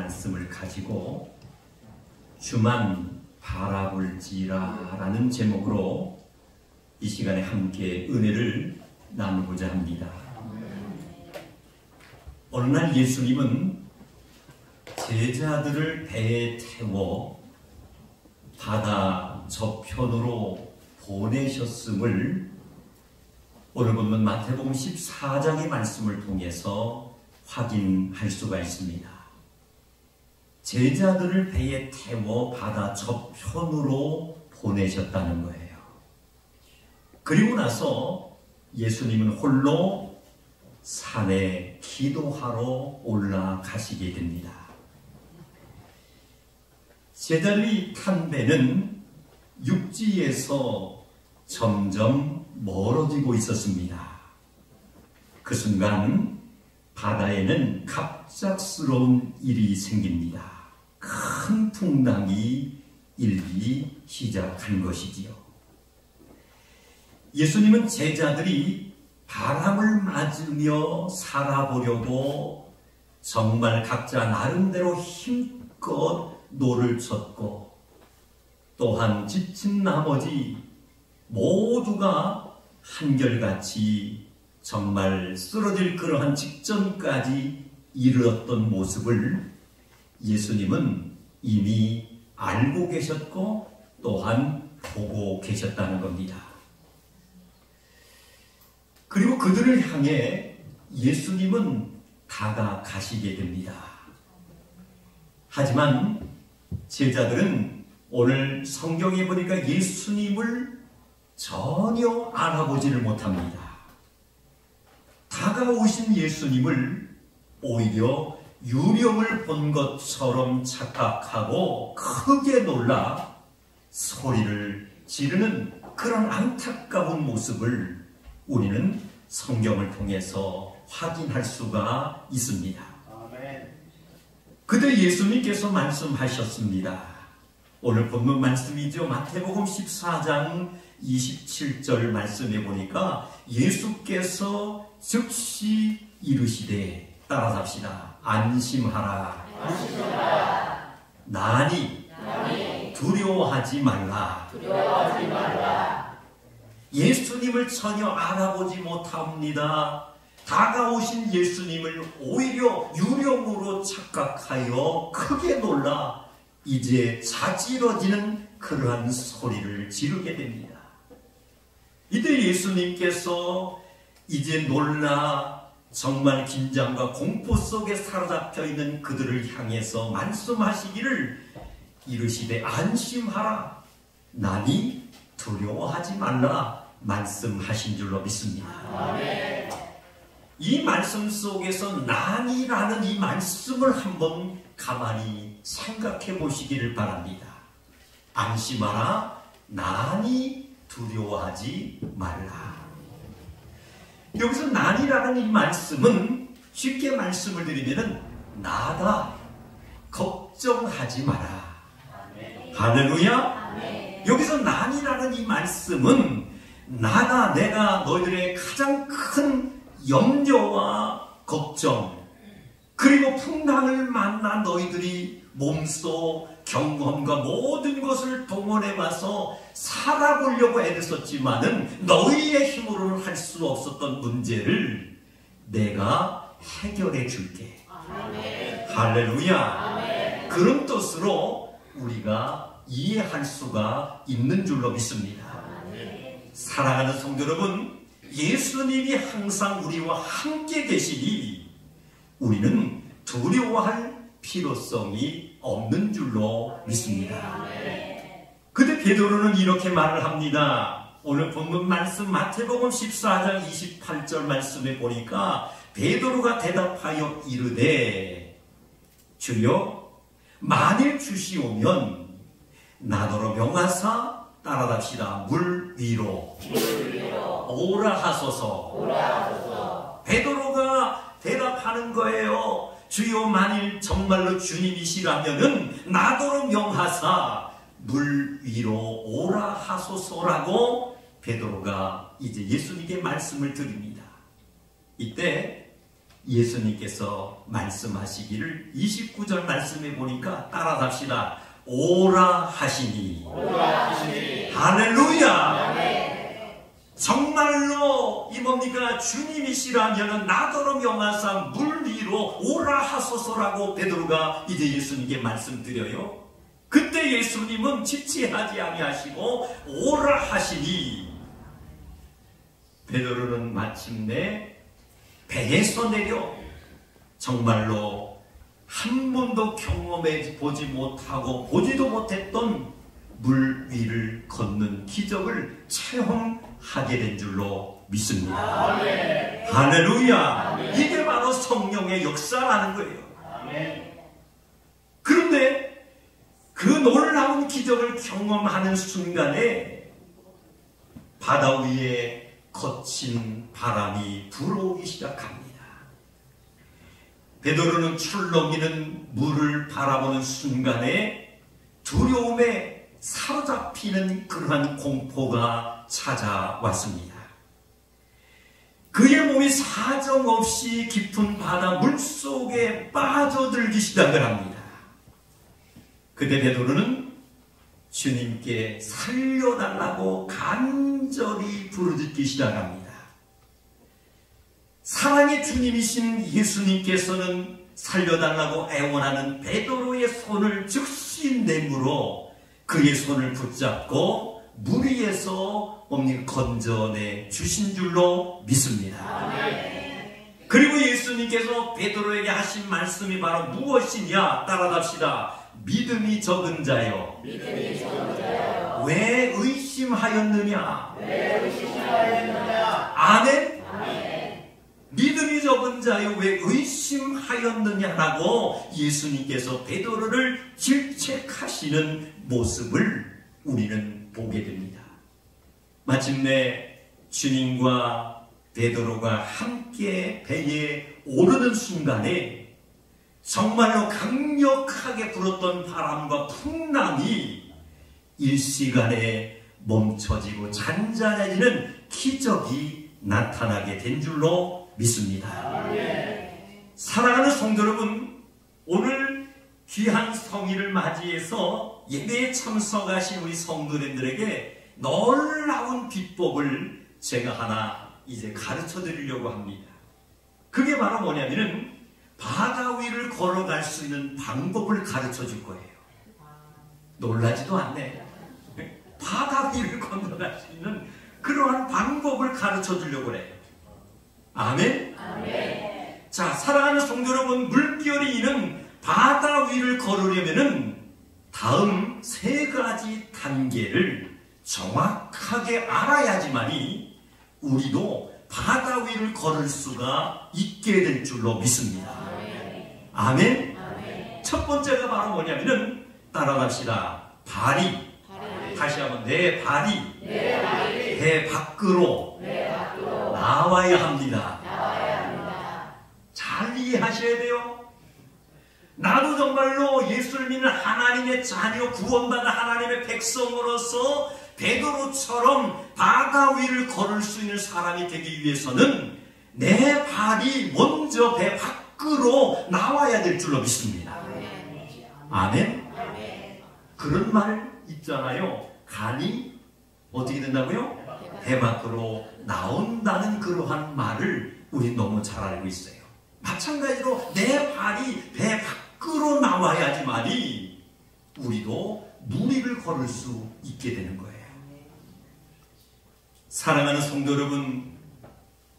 말씀을 가지고 주만 바라볼지라 라는 제목으로 이 시간에 함께 은혜를 나누고자 합니다. 어느 날 예수님은 제자들을 배에 태워 바다 저편으로 보내셨음을 오늘 본문 마태복음 14장의 말씀을 통해서 확인할 수가 있습니다. 제자들을 배에 태워 바다 저편으로 보내셨다는 거예요. 그리고 나서 예수님은 홀로 산에 기도하러 올라가시게 됩니다. 제자들이 탄 배는 육지에서 점점 멀어지고 있었습니다. 그 순간 바다에는 갑작스러운 일이 생깁니다. 큰 풍랑이 일기 시작한 것이지요. 예수님은 제자들이 바람을 맞으며 살아보려고 정말 각자 나름대로 힘껏 노를 쳤고 또한 지친 나머지 모두가 한결같이 정말 쓰러질 그러한 직전까지 이르렀던 모습을 예수님은 이미 알고 계셨고 또한 보고 계셨다는 겁니다. 그리고 그들을 향해 예수님은 다가가시게 됩니다. 하지만 제자들은 오늘 성경에 보니까 예수님을 전혀 알아보지를 못합니다. 다가오신 예수님을 오히려 유령을 본 것처럼 착각하고 크게 놀라 소리를 지르는 그런 안타까운 모습을 우리는 성경을 통해서 확인할 수가 있습니다. 그때 예수님께서 말씀하셨습니다. 오늘 본문 말씀이죠. 마태복음 14장 27절 말씀해 보니까 예수께서 즉시 이르시되 따라잡시다. 안심하라. 나니 두려워하지 말라. 예수님을 전혀 알아보지 못합니다. 다가오신 예수님을 오히려 유령으로 착각하여 크게 놀라 이제 자지러지는 그러한 소리를 지르게 됩니다. 이때 예수님께서 이제 놀라 정말 긴장과 공포 속에 사로잡혀 있는 그들을 향해서 말씀하시기를 이르시되 안심하라. 나니 두려워하지 말라 말씀하신 줄로 믿습니다. 아멘. 이 말씀 속에서 난이라는 이 말씀을 한번 가만히 생각해 보시기를 바랍니다. 안심하라. 난이 두려워하지 말라. 여기서 난이라는 이 말씀은 쉽게 말씀을 드리면 나다. 걱정하지 마라. 아멘. 할렐루야. 아멘. 여기서 난이라는 이 말씀은 나다. 내가 너희들의 가장 큰 염려와 걱정 그리고 풍랑을 만나 너희들이 몸소 경험과 모든 것을 동원해 와서 살아보려고 애썼지만은 너희의 힘으로는 할 수 없었던 문제를 내가 해결해 줄게. 아멘. 할렐루야. 아멘. 그런 뜻으로 우리가 이해할 수가 있는 줄로 믿습니다. 아멘. 사랑하는 성도 여러분, 예수님이 항상 우리와 함께 계시니 우리는 두려워할 필요성이 없는 줄로 믿습니다. 그때 베드로는 이렇게 말을 합니다. 오늘 본문 말씀 마태복음 14장 28절 말씀에 보니까 베드로가 대답하여 이르되 주여 만일 주시오면 나더러 명하사 따라답시다. 물 위로 오라 하소서. 베드로가 대답하는 거예요. 주여 만일 정말로 주님이시라면은 나더러 명하사 물 위로 오라 하소서라고 베드로가 이제 예수님께 말씀을 드립니다. 이때 예수님께서 말씀하시기를 29절 말씀해 보니까 따라갑시다. 오라 하시니. 할렐루야. 정말로 이 뭡니까? 주님이시라면 나더러 명하사 물 위로 오라 하소서라고 베드로가 이제 예수님께 말씀드려요. 그때 예수님은 지체하지 아니하시고 오라 하시니 베드로는 마침내 배에서 내려 정말로 한 번도 경험해 보지 못하고 보지도 못했던 물 위를 걷는 기적을 체험하게 된 줄로 믿습니다. 아멘. 할렐루야. 아멘. 이게 바로 성령의 역사라는 거예요. 아멘. 그런데 그 놀라운 기적을 경험하는 순간에 바다 위에 거친 바람이 불어오기 시작합니다. 베드로는 출렁이는 물을 바라보는 순간에 두려움에 사로잡히는 그러한 공포가 찾아왔습니다. 그의 몸이 사정없이 깊은 바다 물속에 빠져들기 시작을 합니다. 그때 베드로는 주님께 살려달라고 간절히 부르짖기 시작합니다. 사랑의 주님이신 예수님께서는 살려달라고 애원하는 베드로의 손을 즉시 내물어 그의 손을 붙잡고 물 위에서 건져내 주신 줄로 믿습니다. 아멘. 그리고 예수님께서 베드로에게 하신 말씀이 바로 무엇이냐? 따라갑시다. 믿음이 적은 자여, 왜 의심하였느냐? 아멘. 믿음이 적은 자여 왜 의심하였느냐라고 예수님께서 베드로를 질책하시는 모습을 우리는 보게 됩니다. 마침내 주님과 베드로가 함께 배에 오르는 순간에 정말로 강력하게 불었던 바람과 풍랑이 일시간에 멈춰지고 잔잔해지는 기적이 나타나게 된 줄로 믿습니다. 사랑하는 성도 여러분, 오늘 귀한 성일을 맞이해서 예배에 참석하신 우리 성도님들에게 놀라운 비법을 제가 하나 이제 가르쳐 드리려고 합니다. 그게 바로 뭐냐면은 바다 위를 걸어갈 수 있는 방법을 가르쳐 줄 거예요. 놀라지도 않네. 바다 위를 건너갈 수 있는 그러한 방법을 가르쳐 주려고 해요. 아멘? 아멘. 자, 사랑하는 성도 여러분, 물결이는 바다 위를 걸으려면은 다음 세 가지 단계를 정확하게 알아야지만이 우리도 바다 위를 걸을 수가 있게 될 줄로 믿습니다. 아멘? 아멘. 첫 번째가 바로 뭐냐면은 따라갑시다. 발이. 다시 한번 내 발이 배 밖으로 나와야 합니다. 잘 이해하셔야 돼요. 나도 정말로 예수를 믿는 하나님의 자녀, 구원받은 하나님의 백성으로서 베드로처럼 바다 위를 걸을 수 있는 사람이 되기 위해서는 내 발이 먼저 배 밖으로 나와야 될 줄로 믿습니다. 아멘? 그런 말 있잖아요. 간이 어떻게 된다고요? 배 밖으로 나온다는 그러한 말을 우리 너무 잘 알고 있어요. 마찬가지로 내 발이 배 밖으로 나와야지만이 우리도 물 위를 걸을 수 있게 되는 거예요. 사랑하는 성도 여러분,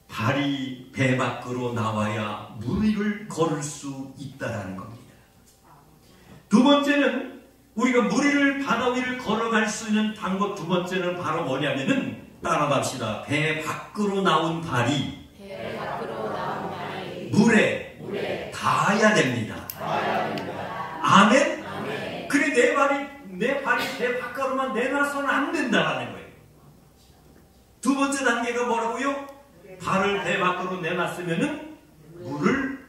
발이 배 밖으로 나와야 물 위를 걸을 수 있다는 겁니다. 두 번째는 우리가 물 위를, 바다 위를 걸어갈 수 있는 방법 두 번째는 바로 뭐냐면은 따라갑시다. 배 밖으로 나온 발이 물에 닿아야 됩니다. 아멘? 아멘. 그래 내 발이 배 밖으로만 내놔서는 안 된다는 거예요. 두 번째 단계가 뭐라고요? 발을 배 밖으로 내놨으면은 물을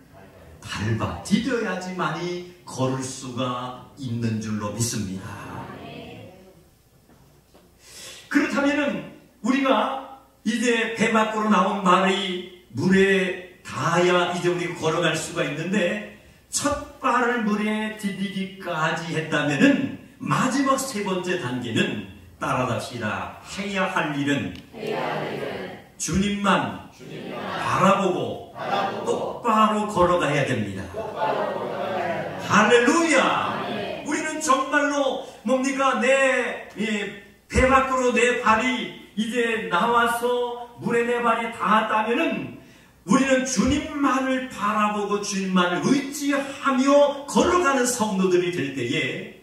밟아 디뎌야지만이 걸을 수가 있는 줄로 믿습니다. 그렇다면은 우리가 이제 배 밖으로 나온 발이 물에 닿아야 이제 우리가 걸어갈 수가 있는데 첫 발을 물에 디디기까지 했다면은 마지막 세 번째 단계는 따라답시다. 해야 할 일은 주님만 바라보고 똑바로 걸어가야 됩니다. 할렐루야! 우리는 정말로 뭡니까? 내 배 밖으로 내 발이 이제 나와서 물에 내 발이 닿았다면은 우리는 주님만을 바라보고 주님만을 의지하며 걸어가는 성도들이 될 때에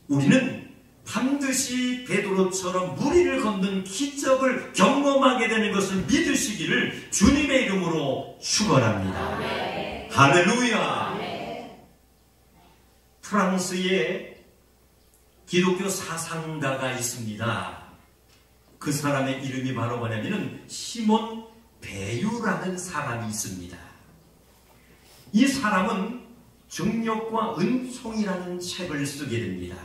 우리는 반드시 베드로처럼 물 위를 걷는 기적을 경험하게 되는 것을 믿으시기를 주님의 이름으로 축원합니다. 할렐루야! 프랑스에 기독교 사상가가 있습니다. 그 사람의 이름이 바로 뭐냐면은 시몬 베유라는 사람이 있습니다. 이 사람은 중력과 은총이라는 책을 쓰게 됩니다.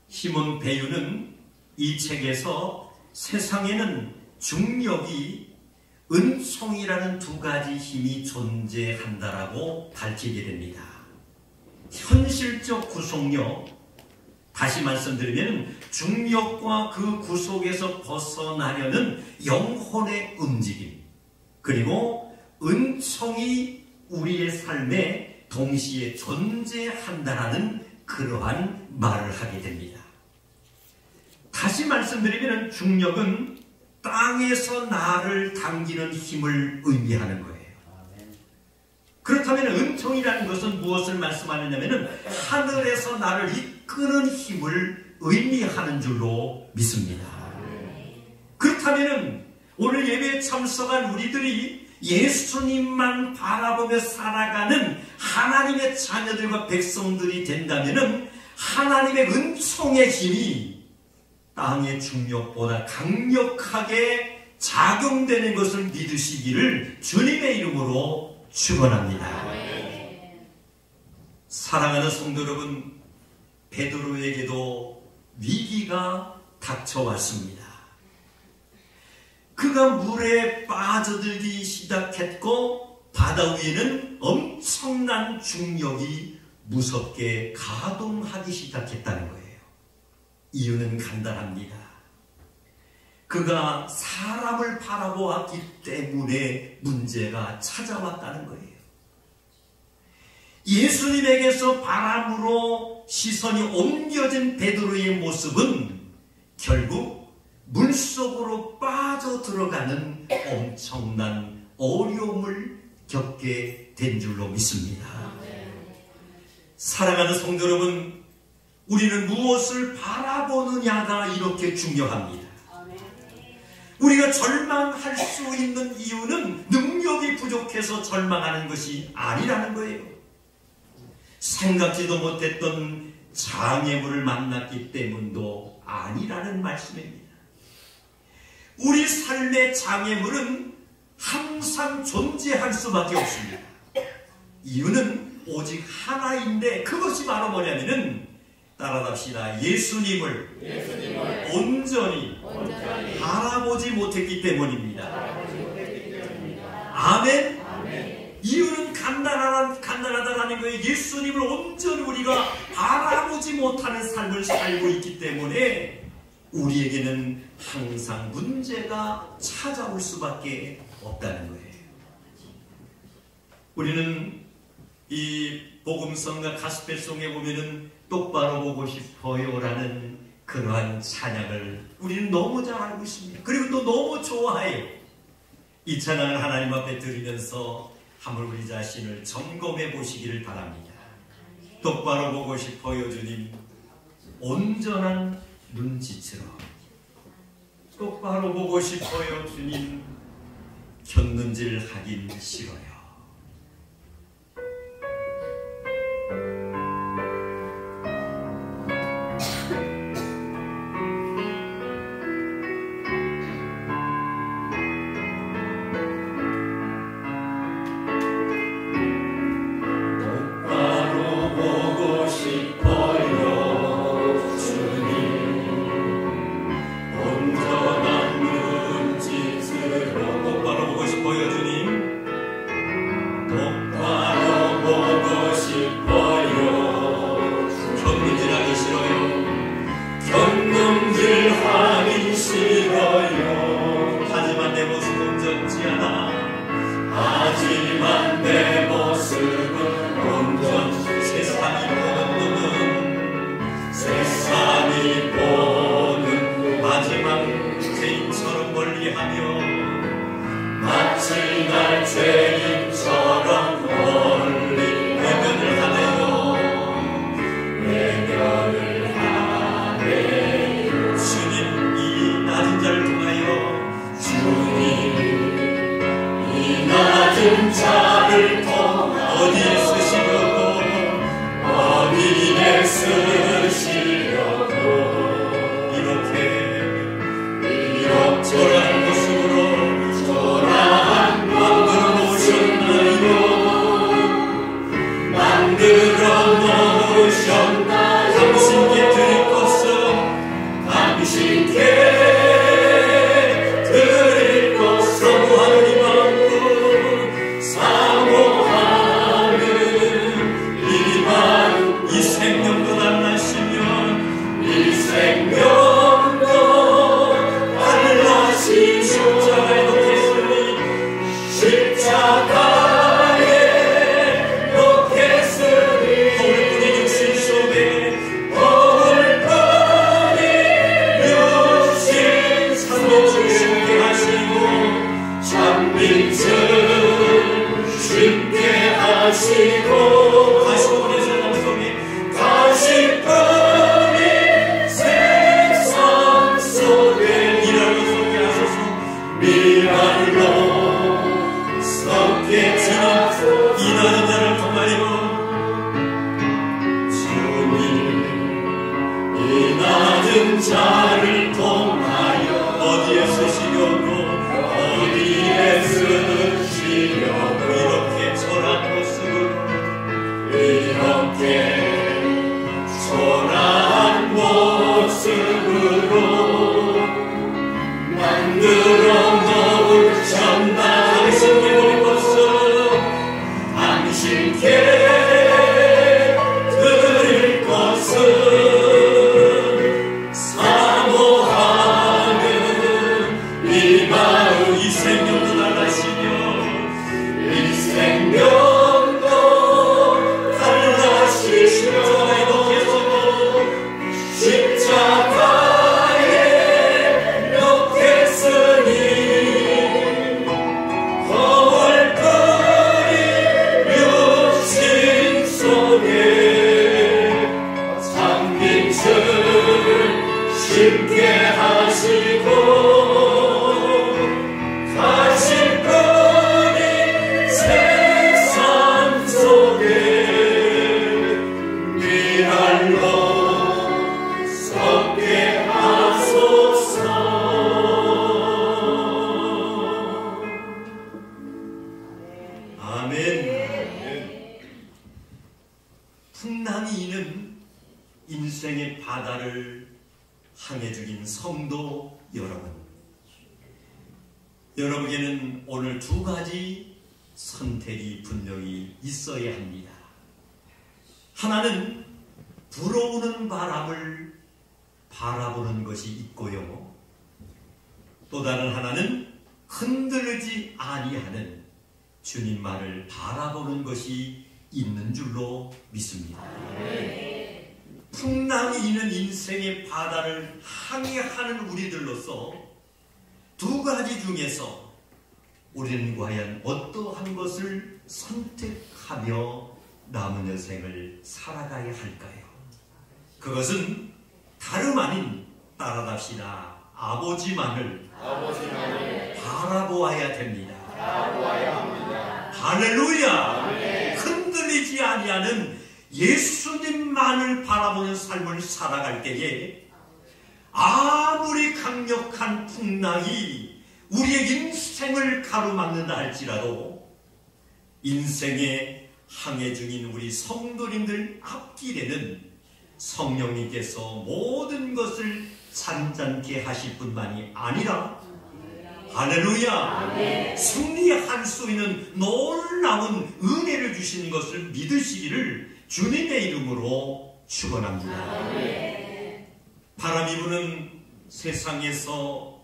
시몬 베유는 이 책에서 세상에는 중력이 은총이라는 두 가지 힘이 존재한다라고 밝히게 됩니다. 현실적 구속력, 다시 말씀드리면 중력과 그 구속에서 벗어나려는 영혼의 움직임, 그리고 은총이 우리의 삶에 동시에 존재한다라는 그러한 말을 하게 됩니다. 다시 말씀드리면 중력은 땅에서 나를 당기는 힘을 의미하는 거예요. 그렇다면 은총이라는 것은 무엇을 말씀하느냐면 하늘에서 나를 이끄는 힘을 의미하는 줄로 믿습니다. 그렇다면 오늘 예배에 참석한 우리들이 예수님만 바라보며 살아가는 하나님의 자녀들과 백성들이 된다면 하나님의 은총의 힘이 땅의 중력보다 강력하게 작용되는 것을 믿으시기를 주님의 이름으로 축원합니다. 사랑하는 성도 여러분, 베드로에게도 위기가 닥쳐왔습니다. 그가 물에 빠져들기 시작했고 바다 위에는 엄청난 중력이 무섭게 가동하기 시작했다는 거예요. 이유는 간단합니다. 그가 사람을 바라보았기 때문에 문제가 찾아왔다는 거예요. 예수님에게서 바람으로 시선이 옮겨진 베드로의 모습은 결국 물속으로 빠져들어가는 엄청난 어려움을 겪게 된 줄로 믿습니다. 사랑하는 성도 여러분, 우리는 무엇을 바라보느냐가 이렇게 중요합니다. 우리가 절망할 수 있는 이유는 능력이 부족해서 절망하는 것이 아니라는 거예요. 생각지도 못했던 장애물을 만났기 때문도 아니라는 말씀입니다. 우리 삶의 장애물은 항상 존재할 수밖에 없습니다. 이유는 오직 하나인데 그것이 바로 뭐냐면은 따라갑시다. 예수님을 온전히 바라보지 못했기 때문입니다. 아멘. 이유는 간단하다라는 거예요. 예수님을 온전히 우리가 바라보지 못하는 삶을 살고 있기 때문에 우리에게는 항상 문제가 찾아올 수밖에 없다는 거예요. 우리는 이 복음성과 가스펠송에 보면은 똑바로 보고 싶어요 라는 그러한 찬양을 우리는 너무 잘 알고 있습니다. 그리고 또 너무 좋아해요. 이 찬양을 하나님 앞에 드리면서 한번 우리 자신을 점검해 보시기를 바랍니다. 똑바로 보고 싶어요 주님, 온전한 눈짓으로. 똑바로 보고 싶어요 주님, 곁눈질 하긴 싫어요. 온전한 눈짓으로 똑바로 보고 싶어요 주님. 당신께 드릴 것은 당신께 자를 통하여 어디에 쓰시려고 이렇게 초라한 모습으로 만들어 놓을 전당 당신께 드릴 것은 당신께 쉽게 하시고 가실 분이 세상 속에 미랄로 섞게 하소서. 아멘. 풍랑이는 인생의 바다를 항해 중인 성도 여러분, 여러분에게는 오늘 두 가지 선택이 분명히 있어야 합니다. 하나는 불어오는 바람을 바라보는 것이 있고요, 또 다른 하나는 흔들리지 아니하는 주님만을 바라보는 것이 있는 줄로 믿습니다. 풍랑이 있는 인생의 바다를 항해하는 우리들로서 두 가지 중에서 우리는 과연 어떠한 것을 선택하며 남은 여생을 살아가야 할까요? 그것은 다름 아닌 따라답시다. 아버지만을 바라보아야 됩니다. 할렐루야. 흔들리지 아니하는 예수님만을 바라보는 삶을 살아갈 때에 아무리 강력한 풍랑이 우리의 인생을 가로막는다 할지라도 인생의 항해 중인 우리 성도님들 앞길에는 성령님께서 모든 것을 잔잔케 하실 뿐만이 아니라 할렐루야, 승리할 수 있는 놀라운 은혜를 주시는 것을 믿으시기를 주님의 이름으로 축원합니다. 바람이 부는 세상에서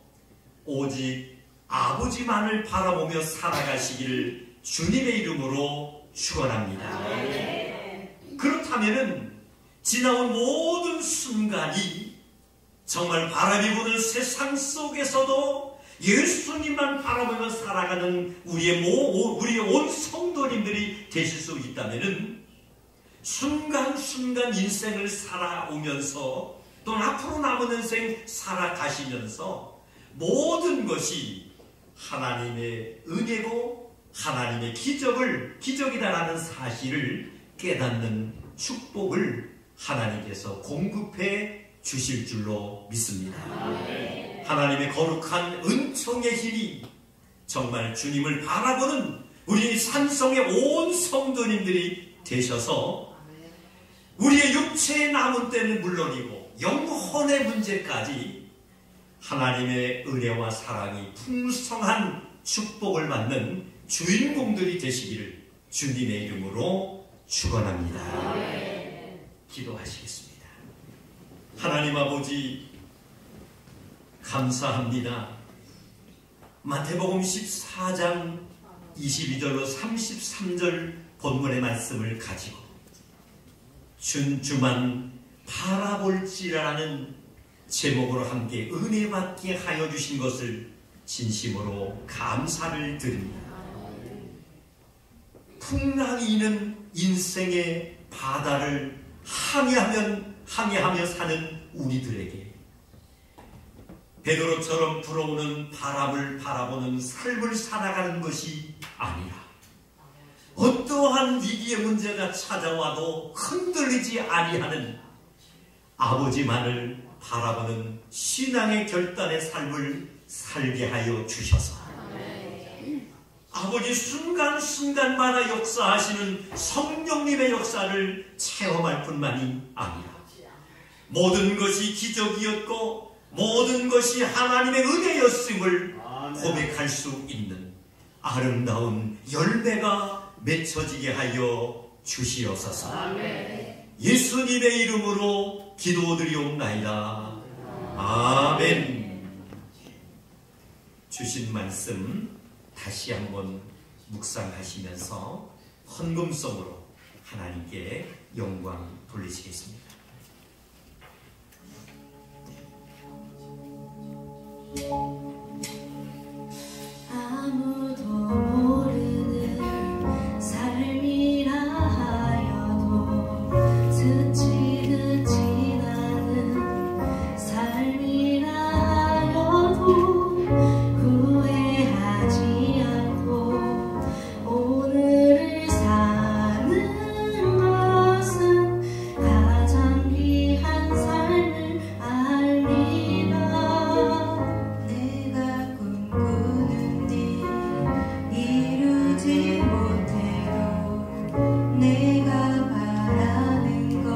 오직 아버지만을 바라보며 살아가시기를 주님의 이름으로 축원합니다. 그렇다면 지나온 모든 순간이 정말 바람이 부는 세상 속에서도 예수님만 바라보며 살아가는 우리의 온 성도님들이 되실 수 있다면 순간순간 인생을 살아오면서 또 앞으로 남은 인생 살아가시면서 모든 것이 하나님의 은혜고 하나님의 기적이다라는 사실을 깨닫는 축복을 하나님께서 공급해 주실 줄로 믿습니다. 하나님의 거룩한 은총의 힘이 정말 주님을 바라보는 우리 산성의 온 성도님들이 되셔서 우리의 육체의 남은 때는 물론이고 영혼의 문제까지 하나님의 은혜와 사랑이 풍성한 축복을 받는 주인공들이 되시기를 주님의 이름으로 축원합니다. 기도하시겠습니다. 하나님 아버지 감사합니다. 마태복음 14장 22절로 33절 본문의 말씀을 가지고 주만 바라볼지라는 제목으로 함께 은혜 받게 하여 주신 것을 진심으로 감사를 드립니다. 풍랑이 있는 인생의 바다를 항해하며 사는 우리들에게 베드로처럼 불어오는 바람을 바라보는 삶을 살아가는 것이 아니라 어떠한 위기의 문제가 찾아와도 흔들리지 아니하는 아버지만을 바라보는 신앙의 결단의 삶을 살게 하여 주셔서 아버지 순간순간마다 역사하시는 성령님의 역사를 체험할 뿐만이 아니라 모든 것이 기적이었고 모든 것이 하나님의 은혜였음을 고백할 수 있는 아름다운 열매가 맺혀지게 하여 주시옵소서. 예수님의 이름으로 기도드리옵나이다. 아멘. 주신 말씀 다시 한번 묵상하시면서 헌금성으로 하나님께 영광 돌리시겠습니다. 아무도 모르는 삶이라 하여도 스치듯 지나는 삶이라 하여도 후회하지 않고 오늘을 사는 것은 가장 귀한 삶을 알리라. 내가 꿈꾸는 일 이루지 못해도 내가 바라는 것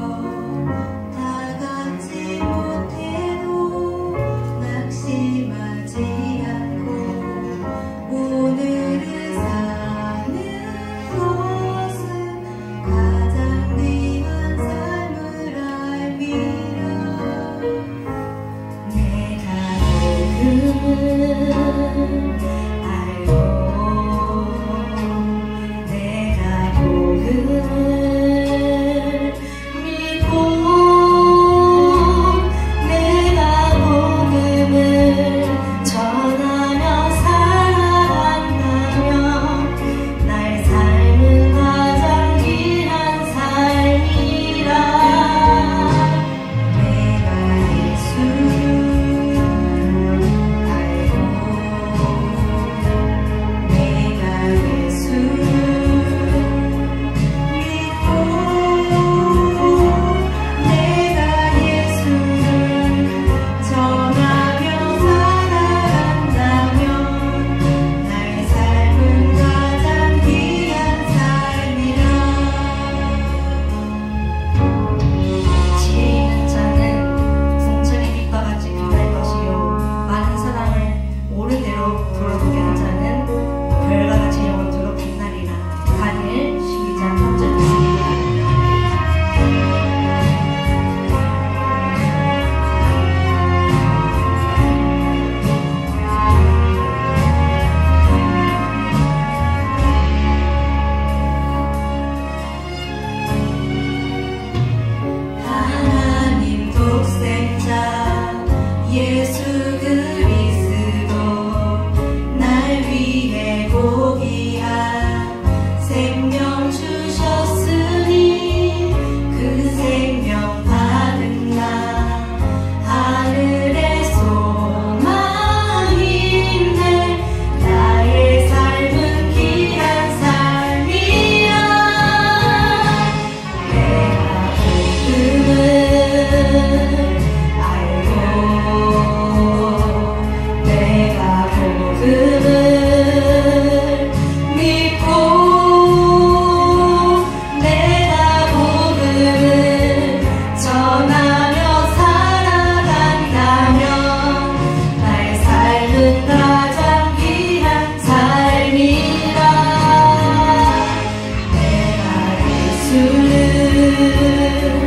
예수를